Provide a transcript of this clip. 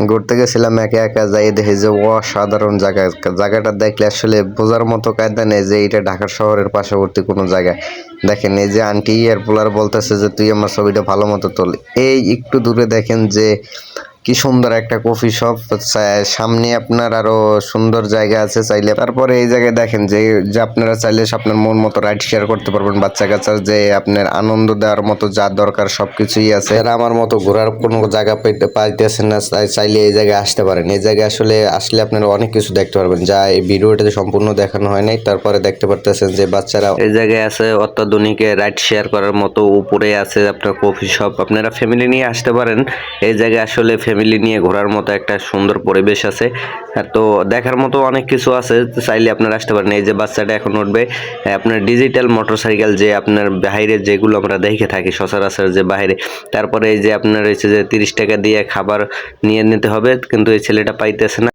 ঘুরতে গেছিলাম একা একা, যাই দেখি যে অসাধারণ জায়গা। জায়গাটা দেখলে আসলে বোঝার মতো কায়দা নেই যে এটা ঢাকা শহরের পার্শ্ববর্তী কোনো জায়গায়। দেখেন এই যে আন্টি আর পোলার বলতেছে যে তুই আমার ছবিটা ভালো মতো তোল। এই একটু দূরে দেখেন যে কি সুন্দর একটা কফি শপ, সামনে আপনার আরো সুন্দর জায়গা আছে চাইলে। তারপরে এই জায়গায় দেখেন যে যে আপনারা চাইলে আপনার মন মতো রাইড শেয়ার করতে পারবেন, বাচ্চা কাচ্চার যে আপনার আনন্দ দেওয়ার মতো যা দরকার সবকিছুই আছে। যারা আমার মতো ঘোরার কোনো জায়গা পাইতেছেন না, চাইলে এই জায়গায় আসতে পারেন। এই জায়গায় আসলে আপনারা অনেক কিছু দেখতে পারবেন যা এই ভিডিওটাতে সম্পূর্ণ দেখানো হয় নাই। তারপরে দেখতে পারতেছেন যে বাচ্চারা এই জায়গায় আছে অত্যাধুনিক রাইড শেয়ার করার মতো, উপরে আছে আপনার কফি শপ। আপনারা ফ্যামিলি নিয়ে আসতে পারেন। এই জায়গায় আসলে ফ্যামিলি নিয়ে ঘোরার মতো একটা সুন্দর পরিবেশ আছে, তো দেখার মতো অনেক কিছু আছে, চাইলে আপনারা আসতে পারেন। এই যে বাচ্চাটা এখন উঠবে আপনার ডিজিটাল মোটরসাইকেল, যে আপনার বাইরে যেগুলো আমরা দেখে থাকি সচরাচর যে বাইরে। তারপরে এই যে আপনার হচ্ছে যে 30 টাকা দিয়ে খাবার নিয়ে নিতে হবে, কিন্তু এই ছেলেটা পাইতেছে না।